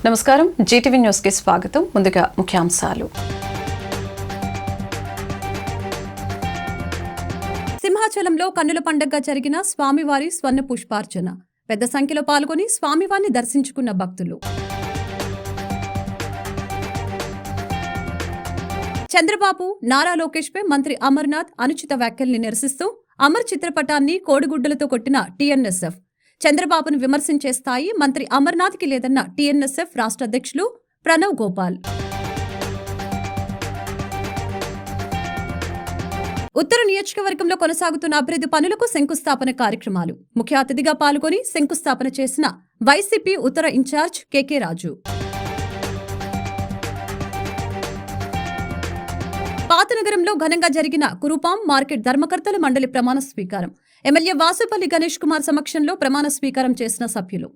నమస్కారం Zee TV news కి స్వాగతం. ముందుగా ముఖ్యాంశాలు. సింహాచలంలో కన్నుల పండుగగా జరిగిన స్వామివారి స్వర్ణ పుష్పార్చన. పెద్ద సంఖ్యలో పాల్గొని స్వామివారిని దర్శించుకున్న భక్తులు. చంద్రబాబు నారా లోకేష్ పై మంత్రి అమర్నాథ్ అనుచిత వ్యాఖ్యల్ని నిరసిస్తూ అమర్ చిత్రపటాన్ని కోడిగుడ్డలతో కొట్టిన టీఎన్ఎస్ఎఫ్. చంద్రబాబును విమర్శించే స్థాయి మంత్రి అమర్నాథ్కి లేదన్న టీఎన్ఎస్ఎఫ్ రాష్ట్ర అధ్యక్షులు ప్రణవ్ గోపాల్. ఉత్తర నియోజకవర్గంలో కొనసాగుతున్న అభివృద్ధి పనులకు శంకుస్థాపన కార్యక్రమాలు. ముఖ్య అతిథిగా పాల్గొని శంకుస్థాపన చేసిన వైసీపీ ఉత్తర ఇన్ఛార్జ్ కేకే రాజు. పాతనగరంలో ఘనంగా జరిగిన కురుపాం మార్కెట్ ధర్మకర్తల మండలి ప్రమాణ స్వీకారం. ఎమ్మెల్యే వాసుపల్లి గణేష్ కుమార్ సమక్షంలో ప్రమాణ స్వీకారం చేసిన సభ్యులు.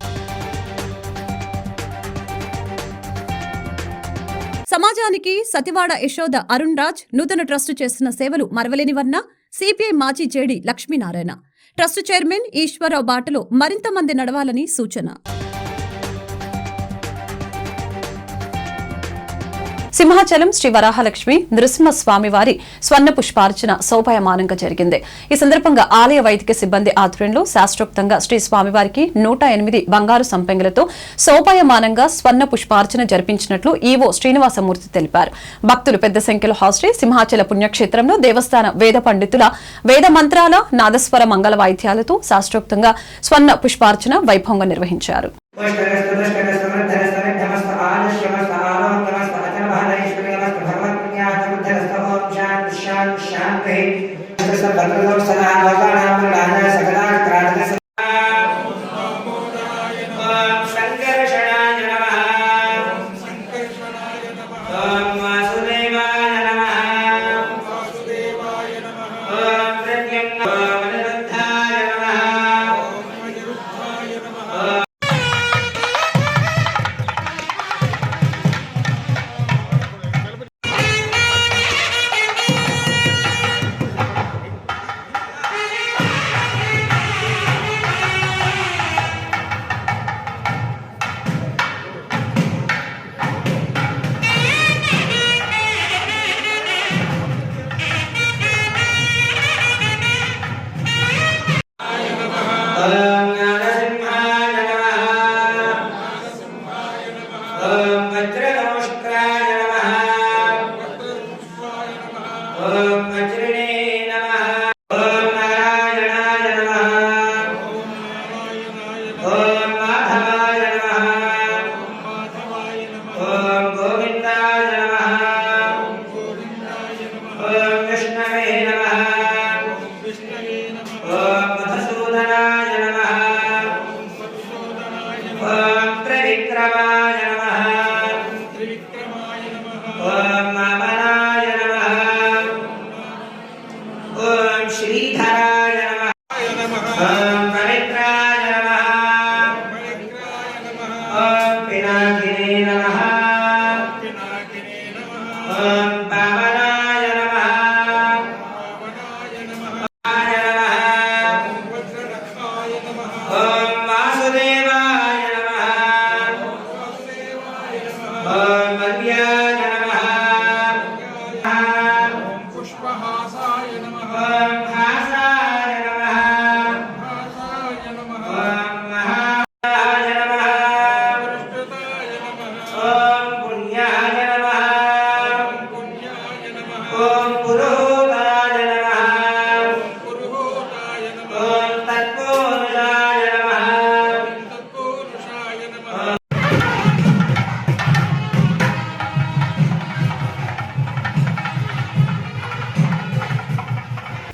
సమాజానికి సతివాడ యశోద అరుణ్ రాజ్ నూతన ట్రస్టు చేస్తున్న సేవలు మరవలేనివన్న సిపిఐ మాజీ JD Lakshminarayana. Trust chairman Eswara Rao బాటలో మరింత మంది నడవాలని సూచన. సింహాచలం శ్రీ వరాహలక్ష్మి నృసింహస్వామివారి స్వర్ణ పుష్పార్చన శోభాయమానంగా జరిగింది. ఈ సందర్భంగా ఆలయ వైదిక సిబ్బంది ఆధ్వర్యంలో శాస్త్రోక్తంగా శ్రీ స్వామివారికి 108 బంగారు సంపెంగలతో శోభాయమానంగా స్వర్ణ పుష్పార్చన జరిపించినట్లు ఈవో శ్రీనివాసమూర్తి తెలిపారు. భక్తులు పెద్ద సంఖ్యలో హాజరై సింహాచల పుణ్యక్షేత్రంలో దేవస్థాన వేద పండితుల వేద మంత్రాల నాదస్వర మంగళ వాయిద్యాలతో శాస్త్రోక్తంగా స్వర్ణ పుష్పార్చన వైభవంగా నిర్వహించారు.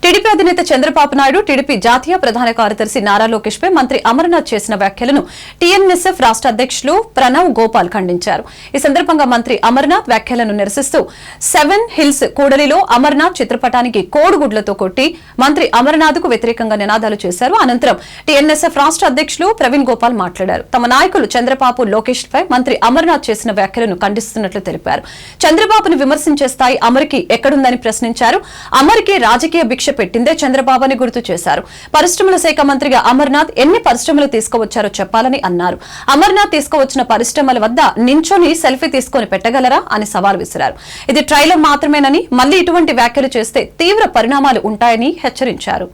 టీడీపీ అధినేత చంద్రబాబు నాయుడు, టీడీపీ జాతీయ ప్రధాన కార్యదర్శి నారా లోకేష్ పై మంత్రి అమర్నాథ్ చేసిన వ్యాఖ్యలను టీఎన్ఎస్ఎఫ్ రాష్ట్ర అధ్యక్షులు ప్రణవ్ గోపాల్ ఖండించారు. ఈ సందర్భంగా మంత్రి అమర్నాథ్ వ్యాఖ్యలను నిరసిస్తూ 7 హిల్స్ కూడలిలో అమర్నాథ్ చిత్రపటానికి కోడిగుడ్లతో కొట్టి మంత్రి అమర్నాథ్ కు వ్యతిరేకంగా నినాదాలు చేశారు. అనంతరం టీఎన్ఎస్ఎఫ్ రాష్ట్ర అధ్యక్షులు ప్రవీణ్ గోపాల్ మాట్లాడారు. తమ నాయకులు చంద్రబాబు, లోకేష్ పై మంత్రి అమర్నాథ్ చేసిన వ్యాఖ్యలను ఖండిస్తున్నట్లు తెలిపారు. చంద్రబాబును విమర్శించే స్థాయి అమర్కి ఎక్కడుందని ప్రశ్నించారు. అమర్కి రాజకీయ భిక్ష పెట్టిందే చేసిందే చంద్రబాబు అని గుర్తు చేశారు. పరిశ్రమల శాఖ మంత్రిగా అమర్నాథ్ ఎన్ని పరిశ్రమలు తీసుకువచ్చారో చెప్పాలని అన్నారు. అమర్నాథ్ తీసుకువచ్చిన పరిశ్రమల వద్ద నించొని సెల్ఫీ తీసుకొని పెట్టగలరా అని సవాల్ విసిరారు. ఇది ట్రైలర్ మాత్రమేనని, మళ్లీ ఇటువంటి వ్యాఖ్యలు చేస్తే తీవ్ర పరిణామాలు ఉంటాయని హెచ్చరించారు.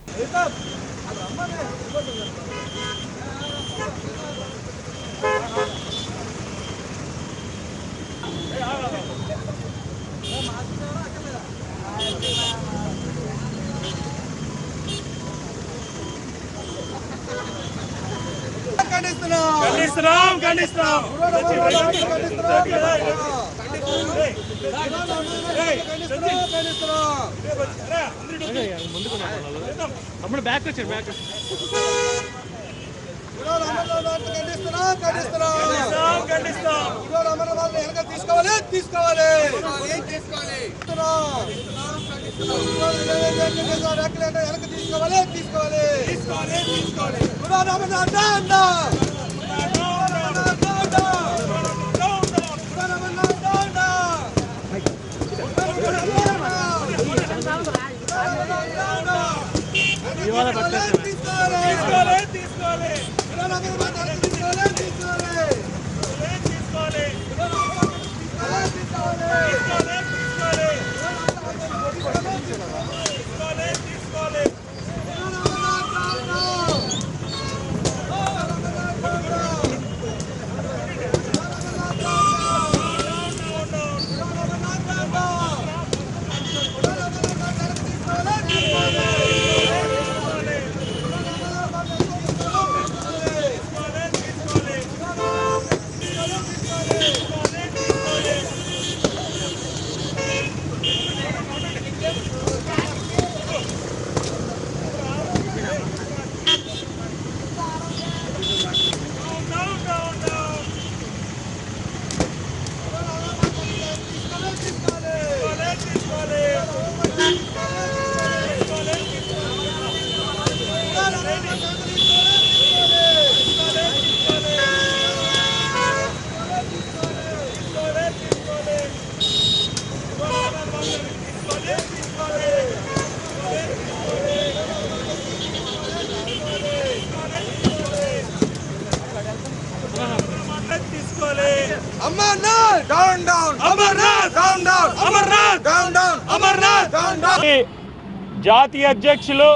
జాతీయ అధ్యక్షులు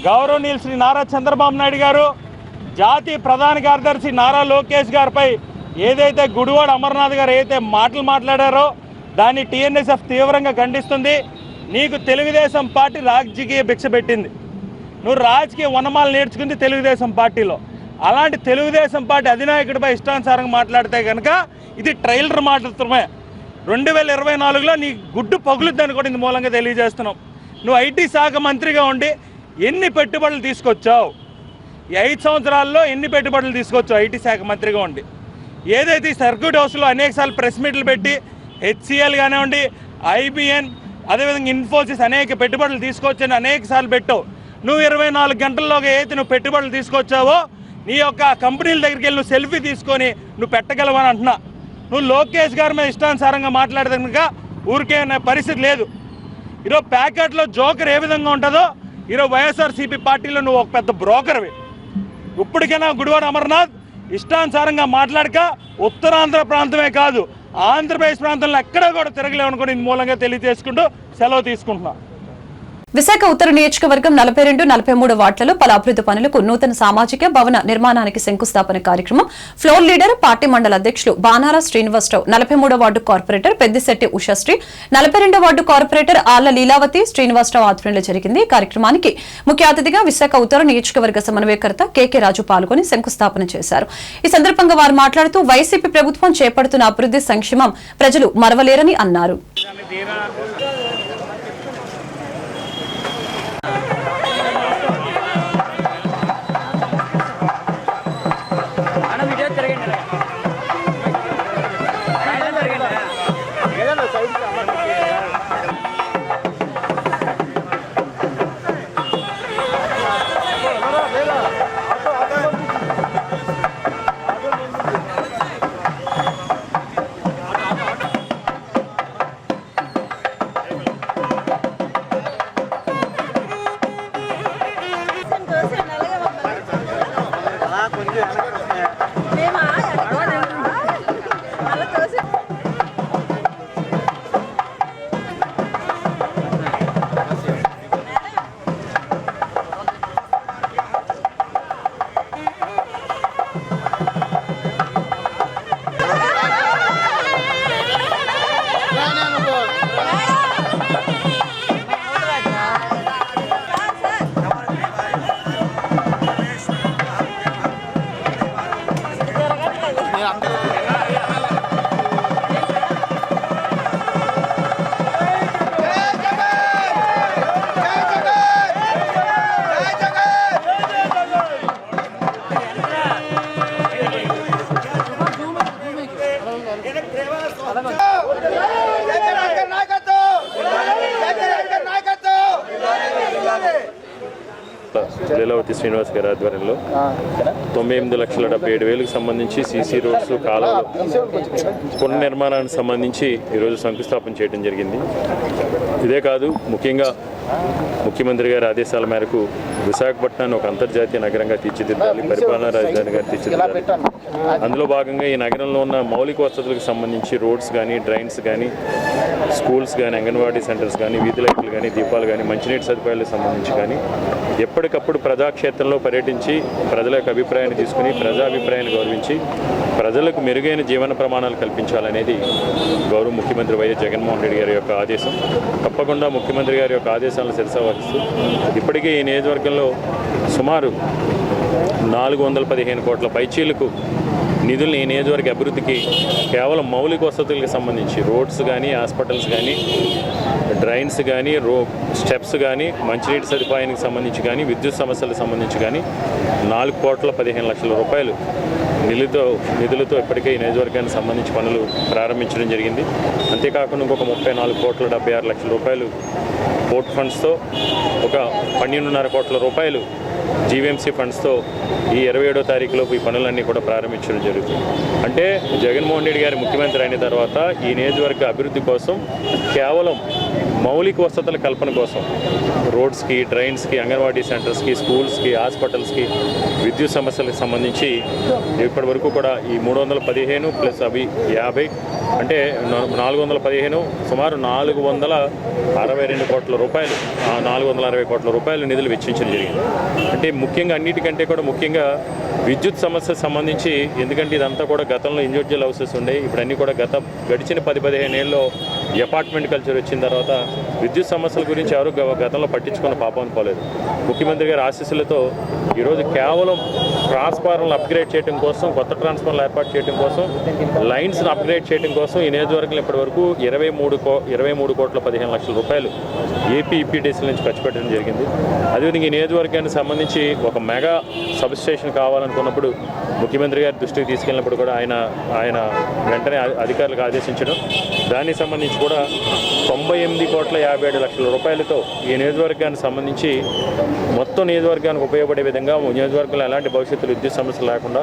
గౌరవనీయులు శ్రీ నారా చంద్రబాబు నాయుడు గారు, జాతీయ ప్రధాన కార్యదర్శి నారా లోకేష్ గారిపై ఏదైతే గుడివాడ అమర్నాథ్ గారు ఏదైతే మాటలు మాట్లాడారో దాన్ని టీఎన్ఎస్ఎఫ్ తీవ్రంగా ఖండిస్తుంది. నీకు తెలుగుదేశం పార్టీ రాజకీయ భిక్ష పెట్టింది. నువ్వు రాజకీయ వనమాలు నేర్చుకుంది తెలుగుదేశం పార్టీలో. అలాంటి తెలుగుదేశం పార్టీ అధినాయకుడిపై ఇష్టానుసారంగా మాట్లాడితే కనుక ఇది ట్రైలర్ మాట్లాడుతున్నామే. 2024లో నీ గుడ్డు పగులుద్దని కూడా ఇందు మూలంగా తెలియజేస్తున్నాం. నువ్వు ఐటీ శాఖ మంత్రిగా ఉండి ఎన్ని పెట్టుబడులు తీసుకొచ్చావు? ఈ 5 సంవత్సరాల్లో ఎన్ని పెట్టుబడులు తీసుకొచ్చావు ఐటీ శాఖ మంత్రిగా ఉండి? ఏదైతే ఈ సర్క్యూట్ హౌస్లో అనేకసార్లు ప్రెస్ మీట్లు పెట్టి హెచ్సిఎల్ కానివ్వండి, ఐబిఎన్, అదేవిధంగా ఇన్ఫోసిస్ అనేక పెట్టుబడులు తీసుకొచ్చని అనేక సార్లు పెట్టావు. నువ్వు 24 గంటల్లోగా ఏదైతే నువ్వు పెట్టుబడులు తీసుకొచ్చావో నీ యొక్క కంపెనీల దగ్గరికి వెళ్ళి నువ్వు సెల్ఫీ తీసుకొని నువ్వు పెట్టగలవని అంటున్నా. నువ్వు లోకేష్ గారి మీద ఇష్టానుసారంగా మాట్లాడితే కనుక ఊరికే పరిస్థితి లేదు. ఈరోజు ప్యాకెట్లో జోకర్ ఏ విధంగా ఉంటుందో ఈరోజు వైఎస్ఆర్సీపీ పార్టీలో నువ్వు ఒక పెద్ద బ్రోకర్వి. ఇప్పటికైనా గుడివాడ అమర్నాథ్ ఇష్టానుసారంగా మాట్లాడక ఉత్తరాంధ్ర ప్రాంతమే కాదు ఆంధ్రప్రదేశ్ ప్రాంతంలో ఎక్కడా కూడా తిరగలేవనుకుని ఇందు మూలంగా తెలియజేసుకుంటూ సెలవు తీసుకుంటున్నా. విశాఖ ఉత్తర నియోజకవర్గం 42, 43 వార్డులలో పలు అభివృద్ధి పనులకు నూతన సామాజిక భవన నిర్మాణానికి శంకుస్థాపన కార్యక్రమం ఫ్లోర్ లీడర్ పార్టీ మండల అధ్యక్షులు బానార శ్రీనివాసరావు, 43వ వార్డు కార్పొరేటర్ పెద్దిశెట్టి ఉషశ్రీ, 42వ వార్డు కార్పొరేటర్ ఆళ్ల లీలావతి శ్రీనివాసరావు ఆధ్వర్యంలో జరిగింది. కార్యక్రమానికి ముఖ్య అతిథిగా విశాఖ ఉత్తర నియోజకవర్గ సమన్వయకర్త కెకే రాజు పాల్గొని శంకుస్థాపన చేశారు. ఈ సందర్భంగా వారు మాట్లాడుతూ వైసీపీ ప్రభుత్వం చేపడుతున్న అభివృద్ధి సంక్షేమం ప్రజలు మరవలేరని అన్నారు. లీలావతి శ్రీనివాస్ గారి ఆధ్వర్యంలో 98,77,000కి సంబంధించి సీసీ రోడ్స్, కాలువలు పునర్నిర్మాణానికి సంబంధించి ఈరోజు శంకుస్థాపన చేయడం జరిగింది. ఇదే కాదు, ముఖ్యంగా ముఖ్యమంత్రి గారి ఆదేశాల మేరకు విశాఖపట్నాన్ని ఒక అంతర్జాతీయ నగరంగా తీర్చిదిద్దాలి, పరిపాలనా రాజధానిగా తీర్చిదిద్దాలి. అందులో భాగంగా ఈ నగరంలో ఉన్న మౌలిక వసతులకు సంబంధించి రోడ్స్ కానీ, డ్రైన్స్ కానీ, స్కూల్స్ కానీ, అంగన్వాడీ సెంటర్స్ కానీ, వీధి లైట్లు కానీ, దీపాలు కానీ, మంచినీటి సదుపాయాలకు సంబంధించి కానీ ఎప్పటికప్పుడు ప్రజాక్షేత్రంలో పర్యటించి ప్రజల యొక్క అభిప్రాయాన్ని తీసుకుని ప్రజాభిప్రాయాన్ని గౌరవించి ప్రజలకు మెరుగైన జీవన ప్రమాణాలు కల్పించాలనేది గౌరవ ముఖ్యమంత్రి వైఎస్ జగన్మోహన్ రెడ్డి గారి యొక్క ఆదేశం. తప్పకుండా ముఖ్యమంత్రి గారి యొక్క ఆదేశాలను శిరసావహిస్తూ ఇప్పటికే ఈ నియోజకవర్గంలో సుమారు 415 కోట్ల పైచీలకు నిధుల్ని ఈ నియోజకవర్గ అభివృద్ధికి కేవలం మౌలిక వసతులకు సంబంధించి రోడ్స్ కానీ, హాస్పిటల్స్ కానీ, డ్రైన్స్ కానీ, స్టెప్స్ కానీ, మంచినీటి సదుపాయానికి సంబంధించి కానీ, విద్యుత్ సమస్యలకు సంబంధించి కానీ 4,15,00,000 రూపాయలు నిధులతో ఇప్పటికే ఈ నియోజకవర్గానికి సంబంధించి పనులు ప్రారంభించడం జరిగింది. అంతేకాకుండా ఇంకొక 34,76,00,000 రూపాయలు పోర్ట్ ఫండ్స్తో, ఒక 12.5 కోట్ల రూపాయలు జీవీఎంసీ ఫండ్స్తో ఈ 27వ తారీఖులోపు ఈ పనులన్నీ కూడా ప్రారంభించడం జరుగుతుంది. అంటే జగన్మోహన్ రెడ్డి గారి ముఖ్యమంత్రి అయిన తర్వాత ఈ నియోజకవర్గ అభివృద్ధి కోసం కేవలం మౌలిక వసతుల కల్పన కోసం రోడ్స్కి, డ్రైన్స్కి, అంగన్వాడీ సెంటర్స్కి, స్కూల్స్కి, హాస్పిటల్స్కి, విద్యుత్ సమస్యలకు సంబంధించి ఇప్పటి వరకు కూడా ఈ 315 ప్లస్ అవి 50 అంటే 415 సుమారు 462 కోట్ల రూపాయలు, 460 కోట్ల రూపాయలు నిధులు వెచ్చించడం జరిగింది. అంటే ముఖ్యంగా అన్నిటికంటే కూడా ముఖ్యంగా విద్యుత్ సమస్యకు సంబంధించి, ఎందుకంటే ఇదంతా కూడా గతంలో ఇండివిజువల్ హౌసెస్ ఉండేవి. ఇప్పుడు అన్నీ కూడా గడిచిన 10-15 ఏళ్ళలో అపార్ట్మెంట్ కల్చర్ వచ్చిన తర్వాత విద్యుత్ సమస్యల గురించి ఎవరు గతంలో పట్టించుకున్న పాపం పోలేదు. ముఖ్యమంత్రి గారి ఆశీస్సులతో ఈరోజు కేవలం ట్రాన్స్ఫార్మర్లు అప్గ్రేడ్ చేయడం కోసం, కొత్త ట్రాన్స్ఫార్మర్లు ఏర్పాటు చేయడం కోసం, లైన్స్ను అప్గ్రేడ్ చేయడం కోసం ఈ నియోజకవర్గంలో ఇప్పటి వరకు 23,15,00,000 రూపాయలు ఏపీ ఈపీడీసీల నుంచి ఖర్చు పెట్టడం జరిగింది. అదేవిధంగా ఈ నియోజకవర్గానికి సంబంధించి ఒక మెగా సబ్ స్టేషన్ కావాలనుకున్నప్పుడు ముఖ్యమంత్రి గారి దృష్టికి తీసుకెళ్ళినప్పుడు కూడా ఆయన వెంటనే అధికారులకు ఆదేశించడం, దానికి సంబంధించి కూడా 98,57,00,000 రూపాయలతో ఈ నియోజకవర్గానికి సంబంధించి మొత్తం నియోజకవర్గానికి ఉపయోగపడే విధంగా నియోజకవర్గంలో ఎలాంటి భవిష్యత్తులో విద్యుత్ సమస్యలు లేకుండా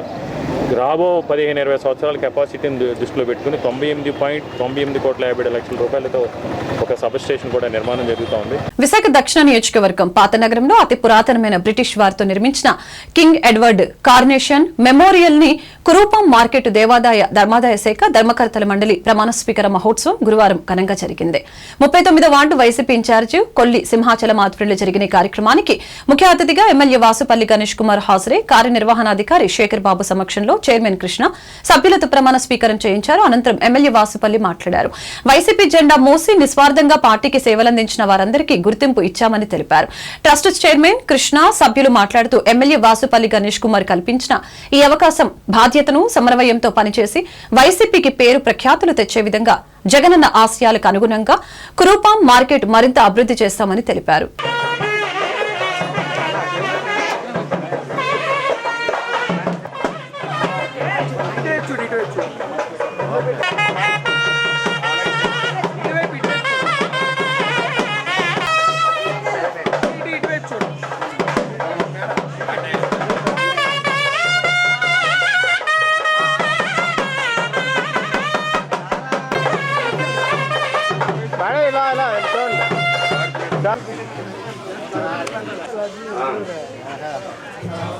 రాబో 15-20 సంవత్సరాల కెపాసిటీని దృష్టిలో పెట్టుకుని 98,57,00,000 రూపాయలతో ఒక సబ్ స్టేషన్ కూడా నిర్మాణం జరుగుతూ ఉంది. విశాఖ దక్షిణ నియోజకవర్గం పాత నగరంలో అతి పురాతనమైన బ్రిటిష్ వారితో నిర్మించిన కింగ్ ఎడ్వర్డ్ కార్నేషన్ మెమోరియల్ ని కురూపం మార్కెట్ దేవాదాయ ధర్మాదాయ శాఖ ధర్మకర్తల మండలి ప్రమాణ స్వీకార మహోత్సవం గురువారం ఘనంగా జరిగింది. 39వ ward YCP incharge Kolli Simhachalam ఆధ్వర్యంలో జరిగిన ఈ కార్యక్రమానికి ముఖ్య అతిథిగా ఎమ్మెల్యే వాసుపల్లి గణేష్ కుమార్ హాజరై కార్యనిర్వహణాధికారి శేఖర్ బాబు సమక్షంలో చైర్మన్ కృష్ణ సభ్యులతో ప్రమాణ స్వీకారం చేయించారు. అనంతరం ఎమ్మెల్యే వాసుపల్లి మాట్లాడారు. వైసీపీ జెండా మోసి నిస్వార్థంగా పార్టీకి సేవలందించిన వారందరికీ గుర్తింపు ఇచ్చామని తెలిపారు. ట్రస్ట్ చైర్మన్ కృష్ణ సభ్యులు మాట్లాడుతూ ఎమ్మెల్యే వాసుపల్లి గణేష్ కుమార్ కల్పించిన ఈ అవకాశం బాధ్యతను సమన్వయంతో పనిచేసి వైసీపీకి పేరు ప్రఖ్యాతులు తెచ్చే విధంగా జగనన్న ఆశయాలకు అనుగుణంగా కురూపం మార్కెట్ మరింత అభివృద్ధి చేస్తామని తెలిపారు.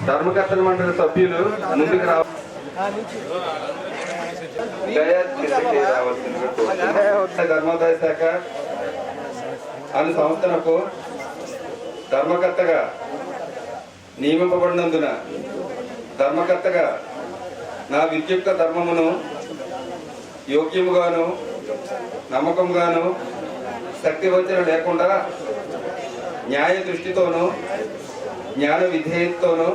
ధర్మకర్తల మండలి సభ్యులు ముందుకు ధర్మాదాయ శాఖ అను సంస్థలకు ధర్మకర్తగా నియమింపబడినందున ధర్మకర్తగా నా విద్యుక్త ధర్మమును యోగ్యముగాను నమ్మకంగాను శక్తివంచన లేకుండా న్యాయ దృష్టితోనూ జ్ఞాన విధేయతతోనూ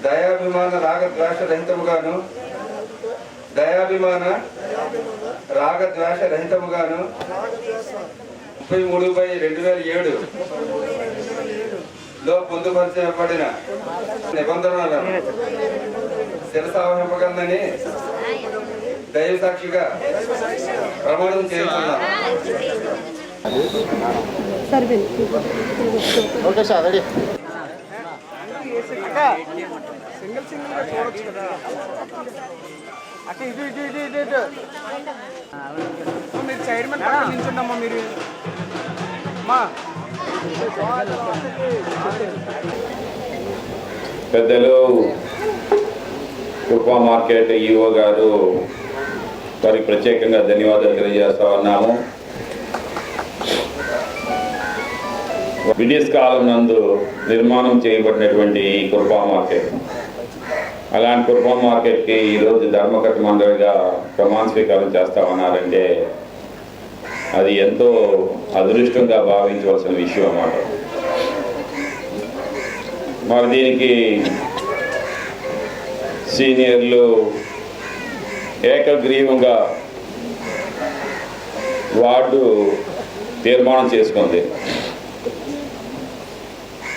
దయాభిమాన రాగద్వేష రహితముగాను 33/2007 లో పొందుపరచబడిన నిబంధనలను శిరసావహింపగలనని దైవ సాక్షిగా ప్రమాణం చేస్తున్నాను. మీరు సైడ్ మీద నిల్చుండమ్మా మీరు పెద్దలు కుప్ప మార్కెట్ ఈఓ గారు వారికి ప్రత్యేకంగా ధన్యవాదాలు తెలియజేస్తా ఉన్నాము. బ్రిటిష్ కాలం నందు నిర్మాణం చేయబడినటువంటి ఈ కుప్ప మార్కెట్, అలాంటి కుప్ప మార్కెట్కి ఈరోజు ధర్మకర్త మండలిగా ప్రమాణ స్వీకారం చేస్తా ఉన్నారంటే అది ఎంతో అదృష్టంగా భావించవలసిన విషయం అన్నమాట. మరి దీనికి సీనియర్లు ఏకగ్రీవంగా వార్డు తీర్మానం చేసుకుంది.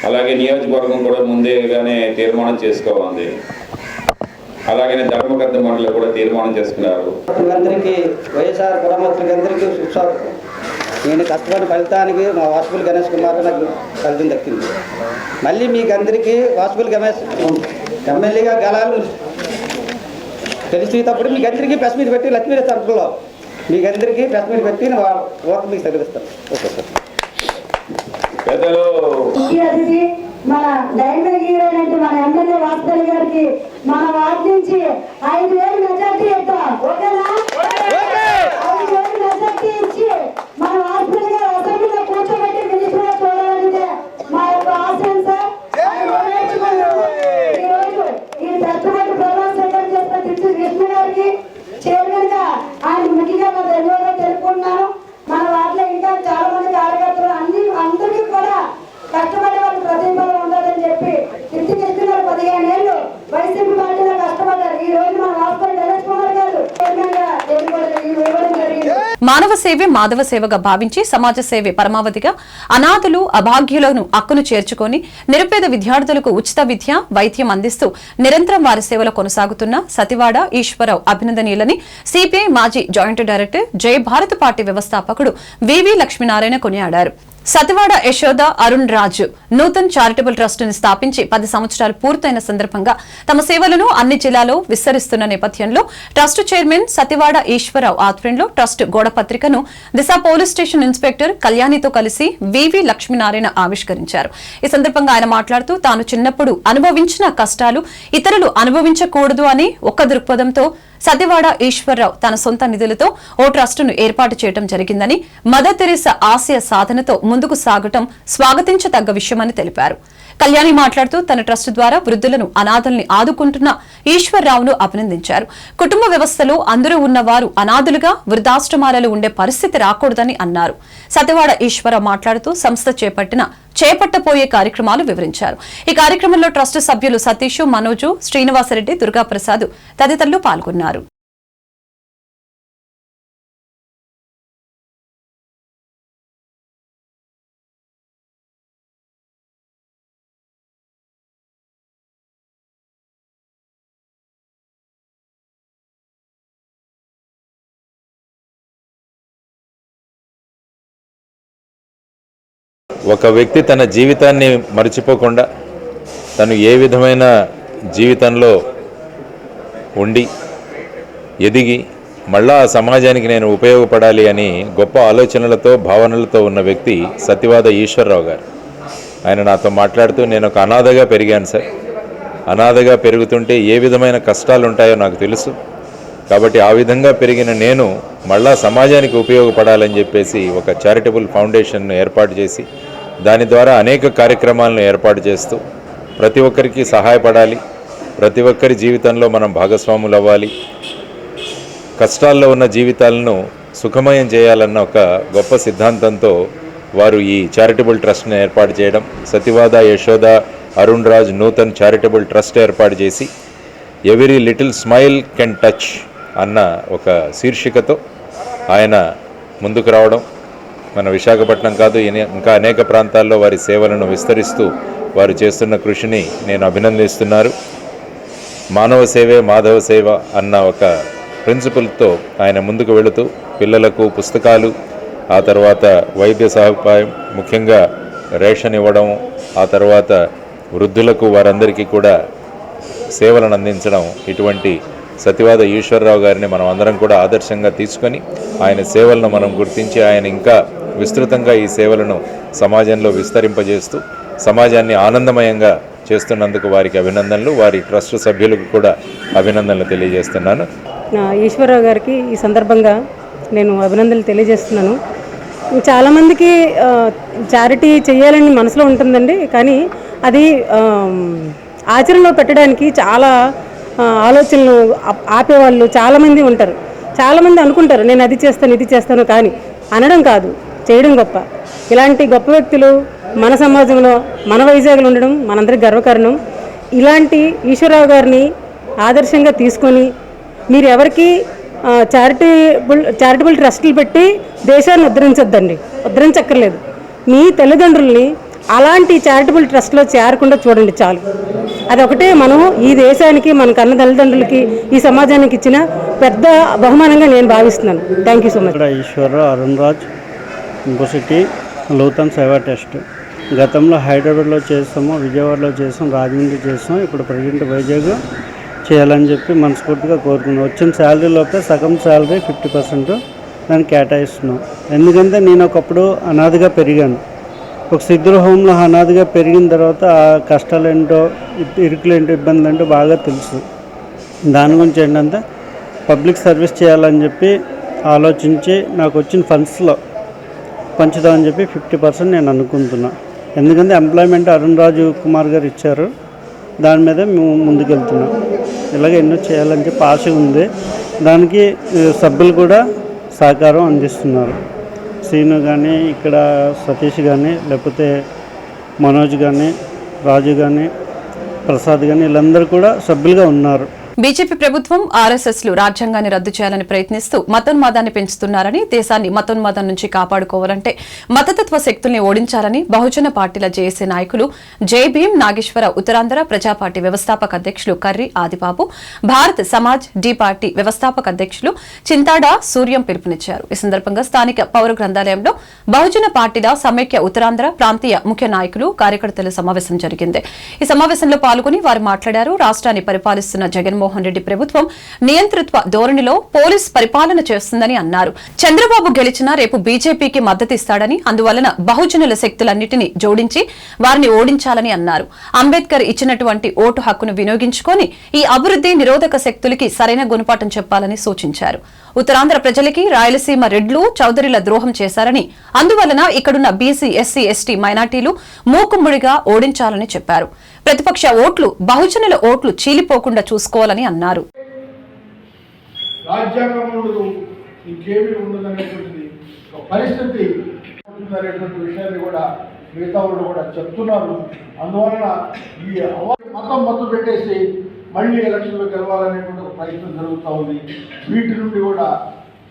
అలాగే నియోజకవర్గం కూడా ముందేగానే తీర్మానం చేసుకోవాలి. అలాగే ధర్మకర్త మండలి కూడా తీర్మానం చేసుకున్నారు. అందరికీ వైఎస్ఆర్ కుటుంబస్తులందరికీ శుభాకాంక్షలు. నేను కష్టపడి ఫలితానికి మా వాసుపుల్ గణేష్ కుమార్ నాకు ఫలితం దక్కింది. మళ్ళీ మీకు అందరికీ వాసుపుల్ గణేష్ ఎమ్మెల్యేగా గెలాలని తెలిసేటప్పుడు మీకు అందరికీ ప్రెస్ మీట్ పెట్టి లక్ష్మీ తరఫులో మీకు అందరికీ ప్రెస్ మీట్ పెట్టి ఓటు మీకు చదివిస్తాను. Okay sir. పెద్దలు మన డైమండ్ హీరోయిన్ మన ఎమ్మెల్యే వాసుపల్లి గారికి మన వార్డు నుంచి 5,000 మెజార్టీ ఇద్దాం. ఓకేనా? 5,000 మెజార్టీ ఇచ్చి మన వాసుపల్లి గారు అసెంబ్లీలో కూర్చోబెట్టి మినిస్టర్ చూడాలంటే మా యొక్క ఆశయం సార్. ఈరోజు ఈ చర్చబట్టి ప్రమాణ స్వీకారం చేసిన తిరుచి కృష్ణ గారికి చైర్మన్ గా ఆయన ముఖ్యంగా మా ధన్యవాదాలు తెలుపుకుంటున్నాను. మన వాటిలో ఇంకా చాలా మంది కార్యకర్తలు అందరికీ కూడా కష్టపడే వాళ్ళు ప్రతిఫలం ఉండాలని చెప్పి తిరిగి తెచ్చుకున్నారు. 15 ఏళ్ళు వైసీపీ పార్టీలో కష్టపడ్డారు. ఈ రోజు మన వాసుపల్లి గణేష్ కుమార్ గారు చైర్మన్ గా ఇవ్వడం జరిగింది. మానవ సేవే మాధవ సేవగా భావించి సమాజ సేవే పరమావధిగా అనాథులు అభాగ్యులను హక్కును చేర్చుకొని నిరుపేద విద్యార్థులకు ఉచిత విద్య వైద్యం అందిస్తూ నిరంతరం వారి సేవలో కొనసాగుతున్న సతివాడ ఈశ్వరరావు అభినందనీయులని సిపిఐ మాజీ జాయింట్ డైరెక్టర్ జై భారత్ పార్టీ వ్యవస్థాపకుడు వివి లక్ష్మీనారాయణ కొనియాడారు. సతివాడ యశోద అరుణ్ రాజు నూతన్ చారిటబుల్ ట్రస్ట్ ని స్థాపించి 10 సంవత్సరాలు పూర్తయిన సందర్భంగా తమ సేవలను అన్ని జిల్లాలో విస్తరిస్తున్న నేపథ్యంలో ట్రస్ట్ చైర్మన్ సతివాడ ఈశ్వరరావు ఆధ్వర్యంలో ట్రస్ట్ గోడపత్రికను దిశ పోలీస్ స్టేషన్ ఇన్స్పెక్టర్ కళ్యాణితో కలిసి వివి లక్ష్మీనారాయణ ఆవిష్కరించారు. ఈ సందర్భంగా ఆయన మాట్లాడుతూ తాను చిన్నప్పుడు అనుభవించిన కష్టాలు ఇతరులు అనుభవించకూడదు అని ఒక్క దృక్పథంతో సతివాడ ఈశ్వరరావు తన సొంత నిధులతో ఓ ట్రస్టును ఏర్పాటు చేయడం జరిగిందని, మదర్ తెరెసా ఆశయ సాధనతో ముందుకు సాగటం స్వాగతించదగ్గ విషయమని తెలిపారు. కళ్యాణి మాట్లాడుతూ తన ట్రస్ట్ ద్వారా వృద్ధులను అనాథల్ని ఆదుకుంటున్న ఈశ్వరరావును అభినందించారు. కుటుంబ వ్యవస్థలో అందరూ ఉన్నవారు అనాథులుగా వృద్ధాశ్రమాలలో ఉండే పరిస్థితి రాకూడదని అన్నారు. సతివాడ ఈశ్వరరావు మాట్లాడుతూ సంస్థ చేపట్టబోయే కార్యక్రమాలు వివరించారు. ఈ కార్యక్రమంలో ట్రస్ట్ సభ్యులు సతీష్, మనోజు, శ్రీనివాసరెడ్డి, దుర్గాప్రసాద్ తదితరులు పాల్గొన్నారు. ఒక వ్యక్తి తన జీవితాన్ని మర్చిపోకుండా తను ఏ విధమైన జీవితంలో ఉండి ఎదిగి మళ్ళా సమాజానికి నేను ఉపయోగపడాలి అని గొప్ప ఆలోచనలతో భావనలతో ఉన్న వ్యక్తి సతివాడ ఈశ్వరరావు గారు. ఆయన నాతో మాట్లాడుతూ నేను ఒక అనాథగా పెరిగాను సార్, అనాథగా పెరుగుతుంటే ఏ విధమైన కష్టాలు ఉంటాయో నాకు తెలుసు, కాబట్టి ఆ విధంగా పెరిగిన నేను మళ్ళా సమాజానికి ఉపయోగపడాలని చెప్పేసి ఒక చారిటబుల్ ఫౌండేషన్ను ఏర్పాటు చేసి దాని ద్వారా అనేక కార్యక్రమాలను ఏర్పాటు చేస్తూ ప్రతి ఒక్కరికి సహాయపడాలి, ప్రతి ఒక్కరి జీవితంలో మనం భాగస్వాములు అవ్వాలి, కష్టాల్లో ఉన్న జీవితాలను సుఖమయం చేయాలన్న ఒక గొప్ప సిద్ధాంతంతో వారు ఈ చారిటబుల్ ట్రస్ట్ని ఏర్పాటు చేయడం, సతివాడ యశోద అరుణ్ రాజ్ నూతన్ చారిటబుల్ ట్రస్ట్ ఏర్పాటు చేసి every little smile can touch అన్న ఒక శీర్షికతో ఆయన ముందుకు రావడం, మన విశాఖపట్నం కాదు ఇంకా అనేక ప్రాంతాల్లో వారి సేవలను విస్తరిస్తూ వారు చేస్తున్న కృషిని నేను అభినందిస్తున్నారు. మానవ సేవే మాధవ సేవ అన్న ఒక ప్రిన్సిపల్తో ఆయన ముందుకు వెళుతూ పిల్లలకు పుస్తకాలు, ఆ తర్వాత వైద్య సహాయం, ముఖ్యంగా రేషన్ ఇవ్వడం, ఆ తర్వాత వృద్ధులకు వారందరికీ కూడా సేవలను అందించడం, ఇటువంటి సతివాద ఈశ్వరరావు గారిని మనం అందరం కూడా ఆదర్శంగా తీసుకొని ఆయన సేవలను మనం గుర్తించి ఆయన ఇంకా విస్తృతంగా ఈ సేవలను సమాజంలో విస్తరింపజేస్తూ సమాజాన్ని ఆనందమయంగా చేస్తున్నందుకు వారికి అభినందనలు, వారి ట్రస్ట్ సభ్యులకు కూడా అభినందనలు తెలియజేస్తున్నాను. ఈశ్వరరావు గారికి ఈ సందర్భంగా నేను అభినందనలు తెలియజేస్తున్నాను. చాలామందికి చారిటీ చేయాలని మనసులో ఉంటుందండి, కానీ అది ఆచరణలో పెట్టడానికి చాలా ఆలోచనలు ఆపేవాళ్ళు చాలామంది ఉంటారు. చాలామంది అనుకుంటారు నేను అది చేస్తాను ఇది చేస్తాను, కానీ అనడం కాదు చేయడం గొప్ప. ఇలాంటి గొప్ప వ్యక్తులు మన సమాజంలో మన వైజాగ్లో ఉండడం మనందరికీ గర్వకారణం. ఇలాంటి ఈశ్వరరావు గారిని ఆదర్శంగా తీసుకొని మీరు ఎవరికి చారిటబుల్ ట్రస్టులు పెట్టి దేశాన్ని ఉద్ధరించక్కర్లేదు. మీ తల్లిదండ్రుల్ని అలాంటి చారిటబుల్ ట్రస్ట్లో చేరకుండా చూడండి చాలు. అదొకటే మనం ఈ దేశానికి మన కన్న తల్లిదండ్రులకి ఈ సమాజానికి ఇచ్చిన పెద్ద బహుమానంగా నేను భావిస్తున్నాను. Thank you so much. Eswararao Arun Raj ఇంకోసిటీ లూథన్ సేవా ట్రస్ట్. గతంలో హైదరాబాద్లో చేస్తాము, విజయవాడలో చేస్తాం, రాజమండ్రి చేస్తాం. ఇప్పుడు ప్రజెంట్ వైజాగ్ చేయాలని చెప్పి మనస్ఫూర్తిగా కోరుకున్నాం. వచ్చిన శాలరీలోపే సగం శాలరీ 50% దాన్ని కేటాయిస్తున్నాం. ఎందుకంటే నేను ఒకప్పుడు అనాథగా పెరిగాను. ఒక సిద్ధుల హోంలో అనాథగా పెరిగిన తర్వాత ఆ కష్టాలేంటో ఇరుకులేంటో ఇబ్బందులు ఏంటో బాగా తెలుసు. దాని గురించి ఏంటంటే పబ్లిక్ సర్వీస్ చేయాలని చెప్పి ఆలోచించి నాకు వచ్చిన ఫండ్స్లో పంచుదామని చెప్పి 50% నేను అనుకుంటున్నా. ఎందుకంటే ఎంప్లాయ్మెంట్ అరుణ్ రాజు కుమార్ గారు ఇచ్చారు, దాని మీద మేము ముందుకెళ్తున్నాం. ఇలాగ ఎన్నో చేయాలని చెప్పి ఆశ ఉంది. దానికి సభ్యులు కూడా సహకారం అందిస్తున్నారు. శ్రీను కానీ, ఇక్కడ సతీష్ కానీ, లేకపోతే మనోజ్ కానీ, రాజు కానీ, ప్రసాద్ కానీ, వీళ్ళందరూ కూడా సభ్యులుగా ఉన్నారు. బీజేపీ ప్రభుత్వం ఆర్ఎస్ఎస్లు రాజ్యాంగాన్ని రద్దు చేయాలని ప్రయత్నిస్తూ మతోన్మాదాన్ని పెంచుతున్నారని, దేశాన్ని మతోన్మాదం నుంచి కాపాడుకోవాలంటే మతతత్వ శక్తుల్ని ఓడించాలని బహుజన పార్టీల జేఏసీ నాయకులు జై భీమ్ నాగేశ్వర, ఉత్తరాంధ్ర ప్రజా పార్టీ వ్యవస్థాపక అధ్యక్షులు కర్రి ఆదిబాబు, భారత్ సమాజ్ డి పార్టీ వ్యవస్థాపక అధ్యక్షులు చింతాడ సూర్యం పిలుపునిచ్చారు. ఈ సందర్భంగా స్థానిక పౌర గ్రంథాలయంలో బహుజన పార్టీల సమైక్య ఉత్తరాంధ్ర ప్రాంతీయ ముఖ్య నాయకులు, కార్యకర్తల సమావేశం జరిగింది. ఈ సమావేశంలో పాల్గొని వారు మాట్లాడారు. రాష్ట్రాన్ని పరిపాలిస్తున్న జగన్మోహన్ రెడ్డి ప్రభుత్వం నియంతృత్వ ధోరణిలో పోలీస్ పరిపాలన చేస్తుందని అన్నారు. చంద్రబాబు గెలిచినా రేపు బీజేపీకి మద్దతిస్తాడని, అందువలన బహుజనుల శక్తులన్నింటినీ జోడించి వారిని ఓడించాలని అన్నారు. అంబేద్కర్ ఇచ్చినటువంటి ఓటు హక్కును వినియోగించుకొని ఈ అభివృద్ధి నిరోధక శక్తులకి సరైన గుణపాఠం చెప్పాలని సూచించారు. ఉత్తరాంధ్ర ప్రజలకి రాయలసీమ రెడ్లు, చౌదరిల ద్రోహం చేశారని, అందువలన ఇక్కడున్న బీసీ, ఎస్సీ, ఎస్టీ, మైనార్టీలు మూకుమ్ముడిగా ఓడించాలని చెప్పారు. ప్రతిపక్ష ఓట్లు బహుజనుల ఓట్లు చీలిపోకుండా చూసుకోవాలని అన్నారు. రాజ్యాంగం ఉండదు, ఇంకేమీ ఉండదనేటువంటిది ఒక పరిస్థితి అనేటువంటి విషయాన్ని కూడా మిగతా వాళ్ళు కూడా చెప్తున్నారు. అందువలన ఈ మతం మత్తు పెట్టేసి మళ్ళీ ఎలక్షన్లో గెలవాలనేటువంటి ఒక ప్రయత్నం జరుగుతూ ఉంది. వీటి నుండి కూడా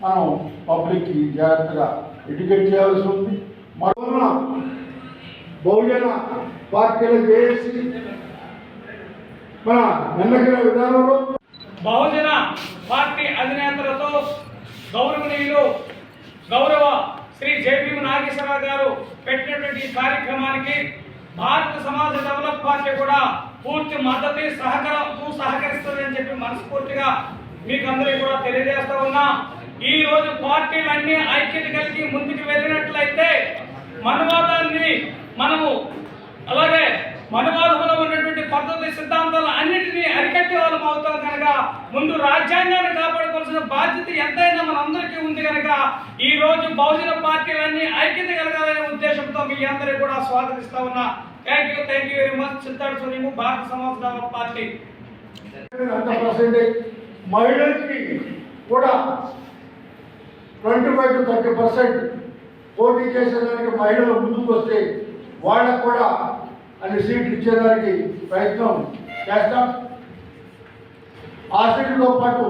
మనం పబ్లిక్కి జాగ్రత్తగా ఎడ్యుకేట్ చేయాల్సి ఉంది. మరోవైన బహుజన పార్టీల చేసి మన నిన్నగిన విధానంలో బహుజన పార్టీ అధినేతలతో గౌరవనీయులు గౌరవ శ్రీ జై భీమ్ నాగేశ్వరరావు గారు పెట్టినటువంటి కార్యక్రమానికి భారత సమాజ డెవలప్ పార్టీ కూడా పూర్తి మద్దతు సహకరిస్తుందని చెప్పి మనస్ఫూర్తిగా మీకు అందరికీ కూడా తెలియజేస్తా ఉన్నా. ఈ రోజు పార్టీలన్నీ ఐక్యత కలిగి ముందుకు వెళ్ళినట్లయితే మనవాదాన్ని మనము, అలాగే మనవాదంలో ఉన్నటువంటి పద్ధతి సిద్ధాంతాలు అన్నింటినీ అరికట్టే వాళ్ళం అవుతాం కనుక ముందు రాజ్యాంగాన్ని కాపాడుకోవాల్సిన బాధ్యత ఎంతైనా మనందరికీ ఉంది కనుక ఈ రోజు బహుజన పార్టీలన్నీ ఐక్యత కలగాలనే ఉద్దేశంతో మీ అందరికీ కూడా స్వాగతిస్తా ఉన్నా. Thank you very much. Chintadu Suryamu, Bharat Samaj develop party. మహిళలకి కూడా 25 to 30% పోటీ చేసేదానికి మహిళలు ముందుకు వస్తే వాళ్ళకు కూడా అన్ని సీట్లు ఇచ్చేదానికి ప్రయత్నం చేస్తాం. ఆ సీట్లతో పాటు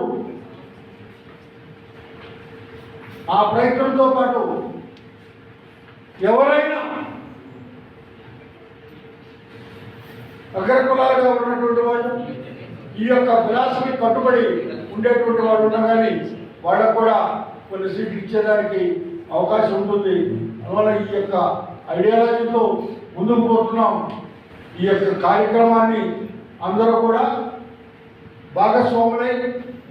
ఆ ప్రయత్నంతో పాటు ఎవరైనా అగ్రకులాలుగా ఉన్నటువంటి వాళ్ళు, ఈ యొక్క ఫిలాసఫీ కట్టుబడి ఉండేటువంటి వాళ్ళు ఉన్నా కానీ వాళ్ళకు కూడా కొన్ని సీట్లు ఇచ్చేదానికి అవకాశం ఉంటుంది. అందువల్ల ఈ యొక్క ఐడియాలజీతో ముందుకు పోతున్నాం. ఈ యొక్క కార్యక్రమాన్ని అందరూ కూడా భాగస్వాములై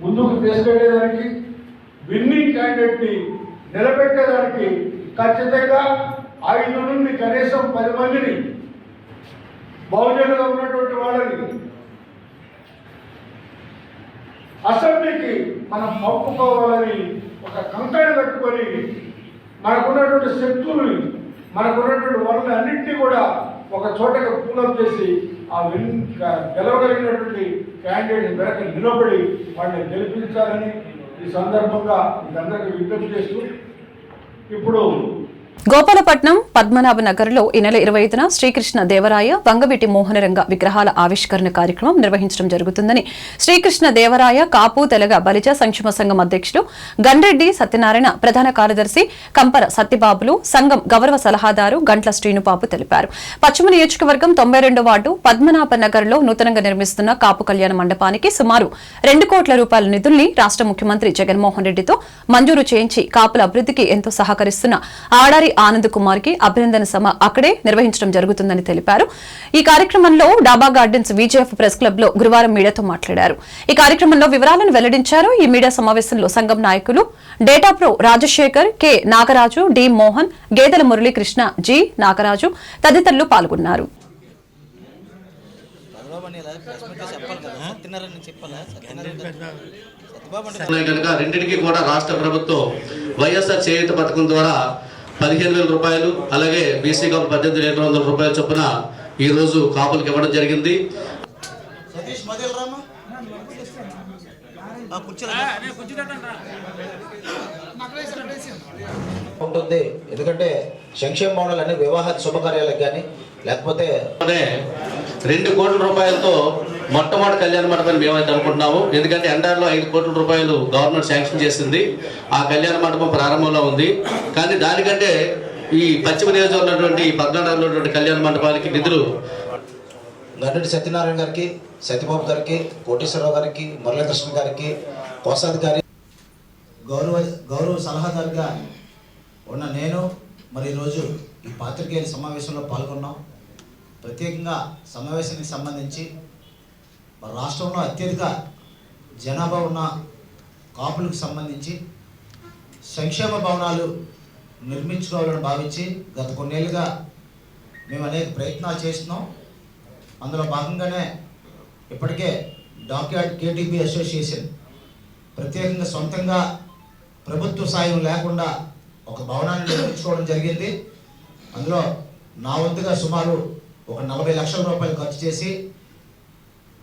ముందుకు తీసుకెళ్లేదానికి విన్నింగ్ క్యాండిడేట్ని నిలబెట్టేదానికి ఖచ్చితంగా 5 నుండి కనీసం 10 మందిని బహుజనులుగా ఉన్నటువంటి వాళ్ళని అసెంబ్లీకి మనం పంపుకోవాలని ఒక కంకణ కట్టుకొని మనకున్నటువంటి శక్తుల్ని మనకున్నటువంటి వనరులు అన్నింటినీ కూడా ఒక చోటగా పూలం చేసి ఆ గెలవగలిగినటువంటి క్యాండిడేట్ వెనక నిలబడి వాళ్ళని గెలిపించాలని ఈ సందర్భంగా ఇదందరికీ విజ్ఞప్తి చేస్తూ ఇప్పుడు గోపాలపట్నం పద్మనాభ నగర్లో ఈ నెల 25న శ్రీకృష్ణ దేవరాయ వంగవీటి మోహనరంగ విగ్రహాల ఆవిష్కరణ కార్యక్రమం నిర్వహించడం జరుగుతుందని శ్రీకృష్ణ దేవరాయ కాపు తెలగ బలిజ సంక్షేమ సంఘం అధ్యక్షులు గండ్రెడ్డి సత్యనారాయణ, ప్రధాన కార్యదర్శి కంపర సత్యబాబులు, సంఘం గౌరవ సలహాదారు గంట్ల శ్రీనుబాబు తెలిపారు. పశ్చిమ నియోజకవర్గం 92 వార్డు పద్మనాభ నగర్లో నూతనంగా నిర్మిస్తున్న కాపు కళ్యాణ మండపానికి సుమారు 2 కోట్ల రూపాయల నిధుల్ని రాష్ట్ర ముఖ్యమంత్రి జగన్మోహన్ రెడ్డితో మంజూరు చేయించి కాపుల అభివృద్ధికి ఎంతో సహకరిస్తున్న ఆడారి ఆనంద్ కుమార్ కి అభినందన సభ అక్కడే నిర్వహించడం జరుగుతుందని తెలిపారు. ఈ కార్యక్రమంలో డాబా గార్డెన్స్ విజేఎఫ్ ప్రెస్ క్లబ్ లో గురువారం మీడియాతో మాట్లాడారు. ఈ కార్యక్రమంలో వివరాలను వెల్లడించారు. ఈ మీడియా సమావేశంలో సంఘం నాయకులు డేటా ప్రో Rajasekhar, K Nagaraju, D Mohan, Gedela Muralikrishna, G Nagaraju తదితరులు పాల్గొన్నారు. రెండింటికి కూడా రాష్ట్ర ప్రభుత్వం వైఎస్ఆర్ చేయూత పథకం ద్వారా 15,000 రూపాయలు, అలాగే బీసీ కాపులు 18,700 రూపాయల చొప్పున ఈ రోజు కాపులకు ఇవ్వడం జరిగింది. ఉంటుంది. ఎందుకంటే సంక్షేమ భవనాలు అన్ని వివాహ శుభకార్యాలకు కానీ లేకపోతే 2 కోట్ల రూపాయలతో మొట్టమొదటి కళ్యాణ మండపాన్ని మేమైతే అనుకుంటున్నాము. ఎందుకంటే ఎన్ఆర్లో 5 కోట్ల రూపాయలు గవర్నమెంట్ శాంక్షన్ చేసింది. ఆ కళ్యాణ మండపం ప్రారంభంలో ఉంది. కానీ దానికంటే ఈ పశ్చిమ నియోజకవర్గంలో ఉన్నటువంటి పద్మనాభంలో ఉన్నటువంటి కళ్యాణ మండపానికి నిధులు గండ్రెడ్డి సత్యనారాయణ గారికి, సత్యబాబు గారికి, కోటేశ్వరరావు గారికి, మురళీకృష్ణ గారికి, కోశాధికారి గౌరవ సలహాదారుగా ఉన్న నేను మరి ఈరోజు ఈ పాత్రికేయుల సమావేశంలో పాల్గొన్నాం. ప్రత్యేకంగా సమావేశానికి సంబంధించి మన రాష్ట్రంలో అత్యధిక జనాభా ఉన్న కాపులకు సంబంధించి సంక్షేమ భవనాలు నిర్మించుకోవాలని భావించి గత కొన్నేళ్ళుగా మేము అనేక ప్రయత్నాలు చేస్తున్నాం. అందులో భాగంగానే ఇప్పటికే డాక్యార్డ్ కేటీబీ అసోసియేషన్ ప్రత్యేకంగా సొంతంగా ప్రభుత్వ సాయం లేకుండా ఒక భవనాన్ని నిర్మించుకోవడం జరిగింది. అందులో నా వంతుగా సుమారు ఒక 40 లక్షల రూపాయలు ఖర్చు చేసి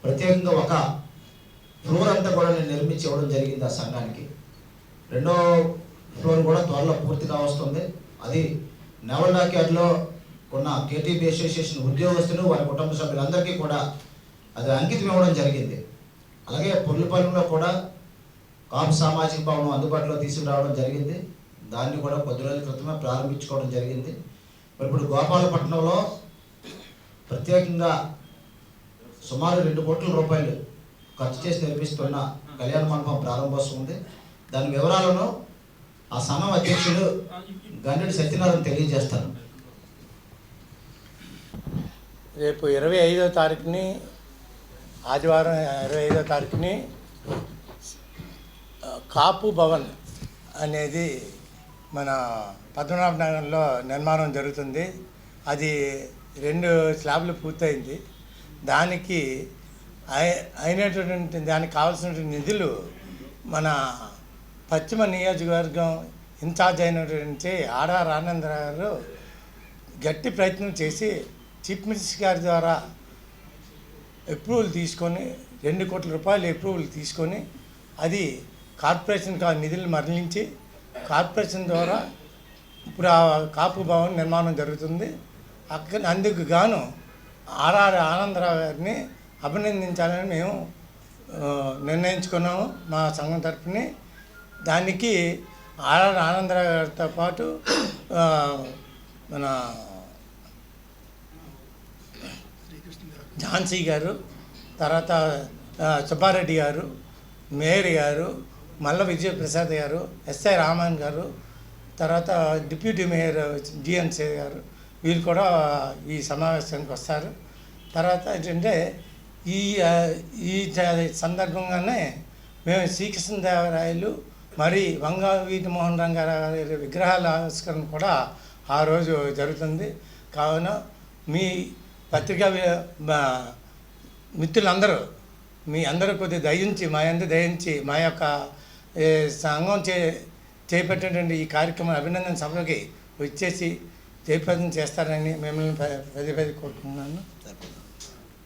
ప్రత్యేకంగా ఒక ఫ్లోర్ అంతా కూడా నేను నిర్మించి ఇవ్వడం జరిగింది ఆ సంఘానికి. 2వ ఫ్లోర్ కూడా త్వరలో పూర్తిగా వస్తుంది. అది నెవల్ డాక్యార్డ్లో ఉన్న కేటీబీ అసోసియేషన్ ఉద్యోగస్తులు వారి కుటుంబ సభ్యులందరికీ కూడా అది అంకితం ఇవ్వడం జరిగింది. అలాగే పొర్లుపాలెంలో కూడా కాపు సామాజిక భవనం అందుబాటులో తీసుకురావడం జరిగింది. దాన్ని కూడా కొద్ది రోజుల క్రితమే ప్రారంభించుకోవడం జరిగింది. ఇప్పుడు గోపాలపట్నంలో ప్రత్యేకంగా సుమారు 2 కోట్ల రూపాయలు ఖర్చు చేసి నిర్మిస్తున్న కళ్యాణ మండపం ప్రారంభోత్సవం ఉంది. దాని వివరాలను ఆ సంఘం అధ్యక్షుడు గండ్రెడ్డి సత్యనారాయణ తెలియజేస్తాను. రేపు 25వ తారీఖుని ఆదివారం 25వ తారీఖుని కాపు భవన్ అనేది మన పద్మనాభ నగర్లో నిర్మాణం జరుగుతుంది. అది 2 స్లాబ్లు పూర్తయింది. దానికి అయినటువంటి దానికి కావాల్సినటువంటి నిధులు మన పశ్చిమ నియోజకవర్గం ఇన్ఛార్జ్ అయినటువంటి ఆడారి ఆనంద్ గారు గట్టి ప్రయత్నం చేసి చీఫ్ మినిస్టర్ గారి ద్వారా అప్రూవల్ తీసుకొని 2 కోట్ల రూపాయలు అప్రూవల్ తీసుకొని అది కార్పొరేషన్ నిధులు మరలించి కార్పొరేషన్ ద్వారా ఇప్పుడు ఆ కాపు భవన్ నిర్మాణం జరుగుతుంది. అందుకు గాను ఆర్ఆర్ ఆనందరావు గారిని అభినందించాలని మేము నిర్ణయించుకున్నాము మా సంఘం తరఫుని. దానికి ఆర్ఆర్ ఆనందరావు గారితో పాటు మన ఝాన్సీ గారు, తర్వాత సుబ్బారెడ్డి గారు, మేయర్ గారు, మల్ల విజయప్రసాద్ గారు, ఎస్ఐ రామన్ గారు, తర్వాత డిప్యూటీ మేయర్ జిఎన్సీ గారు, వీళ్ళు కూడా ఈ సమావేశానికి వస్తారు. తర్వాత ఏంటంటే ఈ సందర్భంగానే మేము శ్రీకృష్ణదేవరాయలు మరి వంగ వీటి మోహన్ రంగారావు విగ్రహాల ఆవిష్కరణ కూడా ఆ రోజు జరుగుతుంది. కావున మీ పత్రికా మిత్రులందరూ మీ అందరూ కొద్దిగా దయించి మా యొక్క సంఘం చేపట్టేటువంటి ఈ కార్యక్రమం అభినందన సభకి వచ్చేసి జయప్రదం చేస్తారని మిమ్మల్ని పదే కోరుకుంటున్నాను.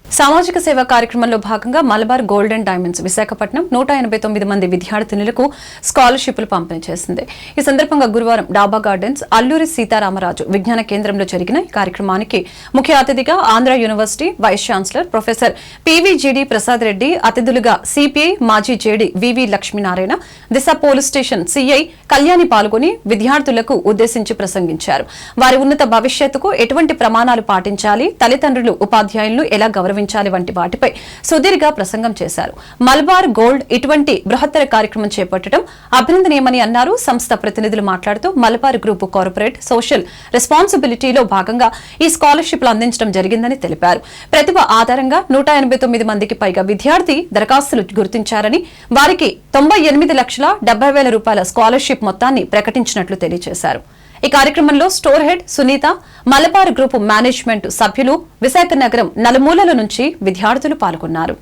సామాజిక సేవా కార్యక్రమంలో భాగంగా Malabar gold and diamonds Visakhapatnam 189 మంది విద్యార్థినులకు స్కాలర్షిప్లు పంపిణీ చేసింది. ఈ సందర్భంగా గురువారం డాబా గార్డెన్స్ అల్లూరి సీతారామరాజు విజ్ఞాన కేంద్రంలో జరిగిన ఈ కార్యక్రమానికి ముఖ్య అతిథిగా Andhra university vice chancellor professor PVGD Prasad Reddy, అతిథులుగా సిపిఐ మాజీ JD VV Lakshminarayana, Disha police station CI Kalyani పాల్గొని విద్యార్థులకు ఉద్దేశించి ప్రసంగించారు. వారి ఉన్నత భవిష్యత్తుకు ఎటువంటి ప్రమాణాలు పాటించాలి, తల్లిదండ్రులు ఉపాధ్యాయులను ఎలా గౌరవించాలి వంటి వాటిపై సుదీర్ఘ ప్రసంగం చేశారు. మలబార్ గోల్డ్ ఇటువంటి బృహత్తర కార్యక్రమం చేపట్టడం అభినందనీయమని అన్నారు. సంస్థ ప్రతినిధులు మాట్లాడుతూ మలబార్ గ్రూప్ కార్పొరేట్ సోషల్ రెస్పాన్సిబిలిటీలో భాగంగా ఈ స్కాలర్షిప్లు అందించడం జరిగిందని తెలిపారు. ప్రతిభ ఆధారంగా 189 మందికి పైగా విద్యార్థి దరఖాస్తులు గుర్తించారని, వారికి 98,70,000 రూపాయల స్కాలర్షిప్ మొత్తాన్ని ప్రకటించినట్లు తెలియజేశారు. ఈ కార్యక్రమంలో store head Sunitha, Malabar group management సభ్యులు, విశాఖ నగరం నలుమూలల నుంచి విద్యార్థులు పాల్గొన్నారు.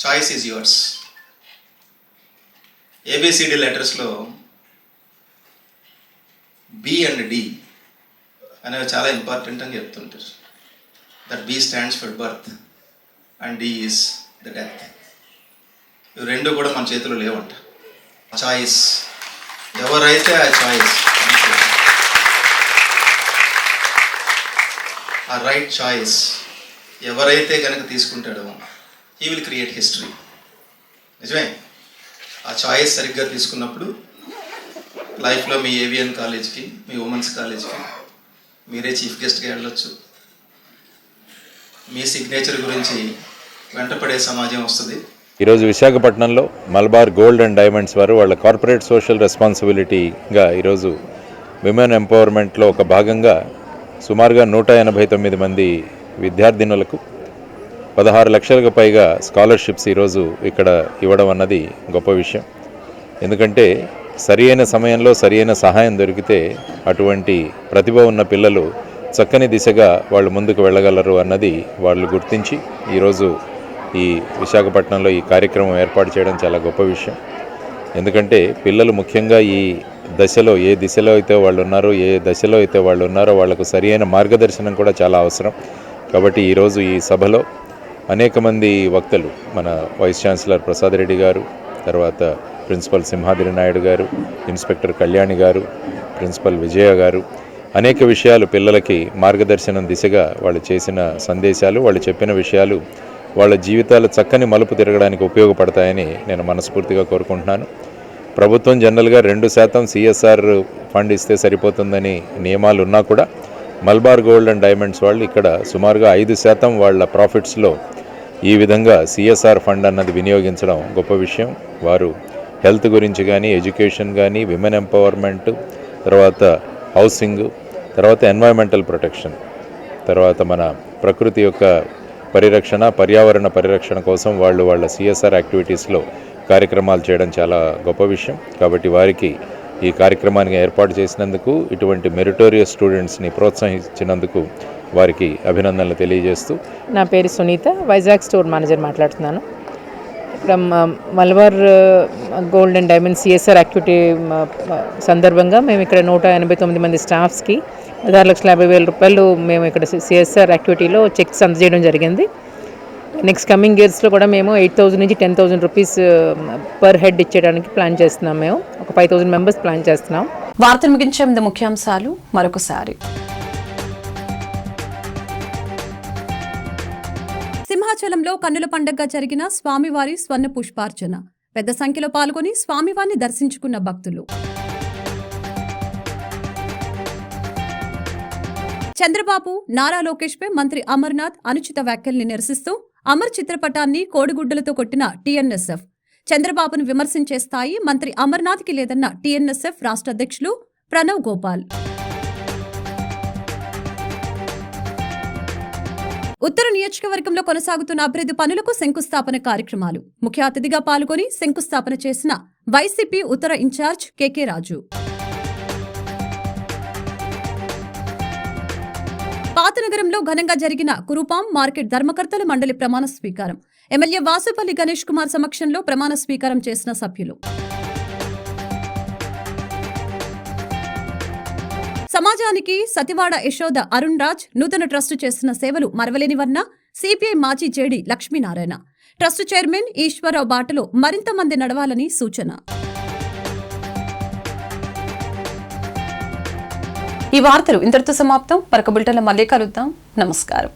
Choice is yours. ఏబిసిడి లెటర్స్లో బి అండ్ డి అనేవి చాలా ఇంపార్టెంట్ అని చెప్తుంటారు. That B stands for birth and D is the death. ఇవి రెండు కూడా మన చేతిలో లేవంట. చాయిస్ ఎవరైతే ఆ చాయిస్, ఆ రైట్ చాయిస్ ఎవరైతే కనుక తీసుకుంటాడో హీ విల్ క్రియేట్ హిస్టరీ. నిజమే, ఆ చాయిస్ సరిగ్గా తీసుకున్నప్పుడు లైఫ్లో మీ ఏవిఎన్ కాలేజ్కి, మీ ఉమెన్స్ కాలేజ్కి మీరే చీఫ్ గెస్ట్గా వెళ్ళొచ్చు. మీ సిగ్నేచర్ గురించి వెంటపడే సమాజం వస్తుంది. ఈరోజు విశాఖపట్నంలో మలబార్ గోల్డ్ అండ్ డైమండ్స్ వారు వాళ్ళ కార్పొరేట్ సోషల్ రెస్పాన్సిబిలిటీగా ఈరోజు విమెన్ ఎంపవర్మెంట్లో ఒక భాగంగా సుమారుగా 189 మంది విద్యార్థినులకు 16 లక్షలకు పైగా స్కాలర్షిప్స్ ఈరోజు ఇక్కడ ఇవ్వడం అన్నది గొప్ప విషయం. ఎందుకంటే సరి అయిన సమయంలో సరి అయిన సహాయం దొరికితే అటువంటి ప్రతిభ ఉన్న పిల్లలు చక్కని దిశగా వాళ్ళు ముందుకు వెళ్ళగలరు అన్నది వాళ్ళు గుర్తించి ఈరోజు ఈ విశాఖపట్నంలో ఈ కార్యక్రమం ఏర్పాటు చేయడం చాలా గొప్ప విషయం. ఎందుకంటే పిల్లలు ముఖ్యంగా ఈ దశలో, ఏ దిశలో అయితే వాళ్ళు ఉన్నారో, ఏ దశలో అయితే వాళ్ళు ఉన్నారో వాళ్ళకు సరి అయిన మార్గదర్శనం కూడా చాలా అవసరం. కాబట్టి ఈరోజు ఈ సభలో అనేక మంది వక్తలు, మన వైస్ ఛాన్సలర్ ప్రసాద్ రెడ్డి గారు, తర్వాత ప్రిన్సిపల్ సింహాద్రి నాయుడు గారు, ఇన్స్పెక్టర్ కళ్యాణి గారు, ప్రిన్సిపల్ విజయ గారు అనేక విషయాలు పిల్లలకి మార్గదర్శనం దిశగా వాళ్ళు చేసిన సందేశాలు, వాళ్ళు చెప్పిన విషయాలు వాళ్ళ జీవితాలు చక్కని మలుపు తిరగడానికి ఉపయోగపడతాయని నేను మనస్ఫూర్తిగా కోరుకుంటున్నాను. ప్రభుత్వం జనరల్గా 2% సిఎస్ఆర్ ఫండ్ ఇస్తే సరిపోతుందని నియమాలు ఉన్నా కూడా మలబార్ గోల్డ్ అండ్ డైమండ్స్ వాళ్ళు ఇక్కడ సుమారుగా 5% వాళ్ళ ప్రాఫిట్స్లో ఈ విధంగా సిఎస్ఆర్ ఫండ్ అన్నది వినియోగించడం గొప్ప విషయం. వారు హెల్త్ గురించి కానీ, ఎడ్యుకేషన్ కానీ, విమెన్ ఎంపవర్మెంట్, తర్వాత హౌసింగ్, తర్వాత ఎన్వైరన్మెంటల్ ప్రొటెక్షన్, తర్వాత మన ప్రకృతి యొక్క పరిరక్షణ, పర్యావరణ పరిరక్షణ కోసం వాళ్ళ సిఎస్ఆర్ యాక్టివిటీస్లో కార్యక్రమాలు చేయడం చాలా గొప్ప విషయం. కాబట్టి వారికి ఈ కార్యక్రమానికి ఏర్పాటు చేసినందుకు, ఇటువంటి మెరిటోరియస్ స్టూడెంట్స్ని ప్రోత్సహించినందుకు వారికి అభినందనలు తెలియజేస్తూ. నా పేరు సునీత, వైజాగ్ స్టోర్ మేనేజర్ మాట్లాడుతున్నాను. ఇక్కడ Malabar gold and diamond CSR activity సందర్భంగా మేము ఇక్కడ 189 మంది స్టాఫ్స్కి 16,50,000 రూపాయలు మేము ఇక్కడ సిఎస్ఆర్ యాక్టివిటీలో చెక్స్ అందజేయడం జరిగింది. నెక్స్ట్ కమింగ్ ఇయర్స్లో కూడా మేము 8,000 నుంచి 10,000 రూపీస్ పర్ హెడ్ ఇచ్చేయడానికి ప్లాన్ చేస్తున్నాం. మేము ఒక 5,000 మెంబర్స్ ప్లాన్ చేస్తున్నాం. వార్తలు ముగించే ముందు ముఖ్యాంశాలు మరొకసారి. సింహాచలంలో కన్నుల పండగగా జరిగిన స్వామివారి స్వర్ణ పుష్పార్చన. పెద్ద సంఖ్యలో పాల్గొని స్వామివారిని దర్శించుకున్న భక్తులు. చంద్రబాబు, నారా లోకేష్ పై మంత్రి అమర్నాథ్ అనుచిత వ్యాఖ్యల్ని నిరసిస్తూ అమర్ చిత్రపటాన్ని కోడిగుడ్డలతో కొట్టిన టీఎన్ఎస్ఎఫ్. చంద్రబాబును విమర్శించే స్థాయి మంత్రి అమర్నాథ్కి లేదన్న టీఎన్ఎస్ఎఫ్ రాష్ట్ర అధ్యక్షులు ప్రణవ్ గోపాల్. ఉత్తర నియోజకవర్గంలో కొనసాగుతున్న అభివృద్ధి పనులకు శంకుస్థాపన కార్యక్రమాలు. ముఖ్య అతిథిగా పాల్గొని శంకుస్థాపన చేసిన వైసీపీ ఉత్తర ఇన్ఛార్జ్ కెకే రాజు. పాతనగరంలో ఘనంగా జరిగిన కురుపాం మార్కెట్ ధర్మకర్తల మండలి ప్రమాణ స్వీకారం. ఎమ్మెల్యే వాసుపల్లి గణేష్ కుమార్ సమక్షంలో ప్రమాణ స్వీకారం చేసిన సభ్యులు. సమాజానికి సతివాడ యశోద అరుణ్ రాజ్ నూతన ట్రస్టు చేసిన సేవలు మరవలేనివన్న సిపిఐ మాజీ JD Lakshminarayana. Trust chairman Eswara Rao బాటలో మరింత మంది నడవాలని సూచన. ఈ వార్తలు ఇంతటితో సమాప్తం. మరొక బులెటిన్లో మళ్ళీ కలుద్దాం. నమస్కారం.